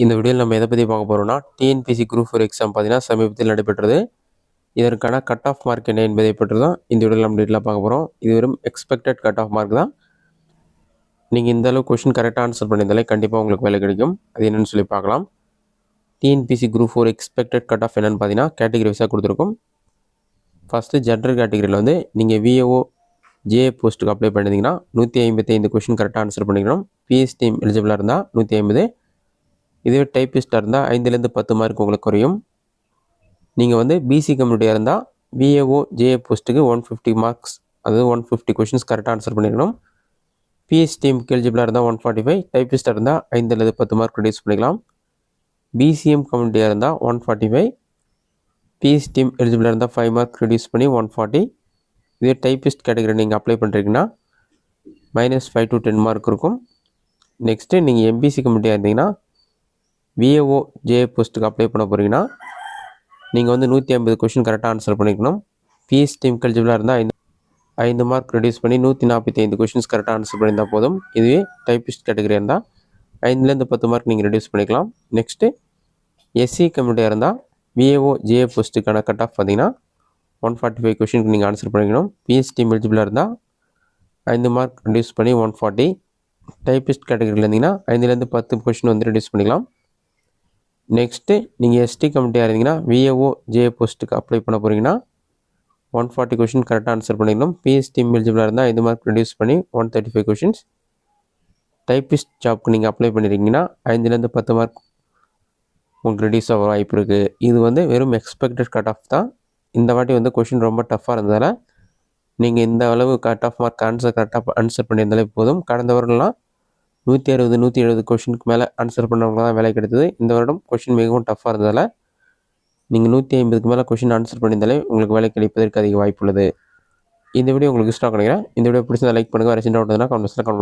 இந்த வீடியோவில் நம்ம எதை பற்றி பார்க்க போகிறோம்னா டிஎன்பிசி குரூப் 4 எக்ஸாம் பார்த்தீங்கன்னா சமீபத்தில் நடைபெற்றது. இதற்கான கட் ஆஃப் மார்க் என்ன என்பதை பற்றி தான் இந்த வீடியோவில் நம்ம டீட்டெயிலாக பார்க்க போகிறோம். இது வெறும் எக்ஸ்பெக்டட் கட் ஆஃப் மார்க் தான். நீங்கள் இந்த அளவு கொஷின் கரெக்டாக ஆன்சர் பண்ணியிருந்தாலே கண்டிப்பாக உங்களுக்கு வேலை கிடைக்கும். அது என்னென்னு சொல்லி பார்க்கலாம். TNPSC group 4 expected cut off என்னென்னு பார்த்தீங்கன்னா கேட்டகரி வைஸாக கொடுத்துருக்கும். ஃபஸ்ட்டு ஜென்ரல் கேட்டகரியில் வந்து நீங்கள் விஏஓ ஜே போஸ்ட்டுக்கு அப்ளை பண்ணியிருந்தீங்கன்னா 155 கொஷின் கரெக்டாக ஆன்சர் பண்ணிக்கணும். பிஎஸ்டி எலிஜிபிளாக இருந்தால் 150. இதுவே டைப்பிஸ்ட்டாக இருந்தால் 5லேருந்து 10 மார்க் உங்களுக்கு குறையும். நீங்கள் வந்து பிசி கம்யூனிட்டியாக இருந்தால் விஏஓ ஜேஏ போஸ்ட்டுக்கு 150 மார்க்ஸ், அதாவது 150 கொஷின்ஸ் கரெக்டாக ஆன்சர் பண்ணிக்கணும். பிஎஸ்டிஎம்க்கு எலிஜிபிளாக இருந்தால் 145, டைப்பிஸ்ட்டாக இருந்தால் 5லேருந்து 10 மார்க் ரெடியூஸ் பண்ணிக்கலாம். பிசிஎம் கம்யூனிட்டியாக இருந்தால் 145, பிஎஸ்டிஎம் எலிஜிபிளாக இருந்தால் 5 மார்க் ரெடியூஸ் பண்ணி 140. இதே டைப்பிஸ்ட் கேட்டகரி நீங்கள் அப்ளை பண்ணுறீங்கன்னா -5 to 10 மார்க் இருக்கும். நெக்ஸ்ட்டு நீங்கள் எம்பிசி கம்யூனிட்டியாக இருந்தீங்கன்னா விஏஓ ஜேஏ போஸ்ட்டுக்கு அப்ளை பண்ண போகிறீங்கன்னா நீங்கள் வந்து 150 கொஷின் கரெக்டாக ஆன்சர் பண்ணிக்கணும். பிஎஸ்டிஎம்க்கு எலிஜிபிளாக இருந்தால் 5 மார்க் ரெடியூஸ் பண்ணி 145 கொஷின்ஸ் கரெக்டாக ஆன்சர் பண்ணியிருந்தால் போதும். இதுவே டைப்பிஸ்ட் கேட்டகரி இருந்தால் 5லேருந்து 10 மார்க் நீங்கள் ரெடியூஸ் பண்ணிக்கலாம். நெக்ஸ்ட்டு எஸ்சி கம்யூனிட்டியாக இருந்தால் விஏஓ ஜேஏ போஸ்ட்டுக்கான கட் ஆஃப் பார்த்தீங்கன்னா 145 கொஷினுக்கு நீங்கள் ஆன்சர் பண்ணிக்கணும். பிஎஸ்டிஎம் எலிஜிபிளாக இருந்தால் 5 மார்க் ரெடியூஸ் பண்ணி 140. டைப்பிஸ்ட் கேட்டகரியில் இருந்தீங்கன்னா 5லேருந்து 10 கொஷின் வந்து ரெடியூஸ் பண்ணிக்கலாம். நெக்ஸ்ட்டு நீங்கள் எஸ்டி கம்யூனிட்டியாக இருந்தீங்கன்னா விஏஓ ஜேஏ போஸ்ட்டுக்கு அப்ளை பண்ண போகிறீங்கன்னா 140 கொஷின் கரெக்டாக ஆன்சர் பண்ணிக்கணும். பிஎஸ்டிஎம் எலிஜிபிளாக இருந்தால் 5 மார்க் ரெடியூஸ் பண்ணி 135 கொஷின்ஸ். டைப்பிஸ்ட் ஜாப்க்கு நீங்கள் அப்ளை பண்ணியிருக்கீங்கன்னா 5லேருந்து 10 மார்க் உங்களுக்கு ரெடியூஸ் ஆக வாய்ப்பு இருக்குது. இது வந்து வெறும் எக்ஸ்பெக்டட் கட் ஆஃப் தான். இந்த வாட்டி வந்து கொஷின் ரொம்ப டஃப்பாக இருந்ததால் நீங்கள் இந்த அளவு கட் ஆஃப் மார்க் கரெக்டாக ஆன்சர் பண்ணியிருந்தாலே போதும். கடந்த வருடம்லாம் 160 170 கொஷினுக்கு மேலே ஆன்சர் பண்ணவங்க தான் வேலை கிடைத்தது. இந்த வருடம் கொஷின் மிகவும் டஃப்பாக இருந்ததால் நீங்கள் 150க்கு மேலே கொஷின் ஆன்சர் பண்ணியிருந்தாலே உங்களுக்கு வேலை கிடைப்பதற்கு அதிக வாய்ப்பு உள்ளது. இந்த வீடியோ உங்களுக்கு இஷ்டம் கிடைக்கிறேன். இந்த வீடியோ பிடிச்சதை லைக் பண்ணுங்கள். வேறு சின்ன டவுட் இருந்தால் கமெண்ட் பாக்ஸில் கமெண்ட் பண்ணுங்கள்.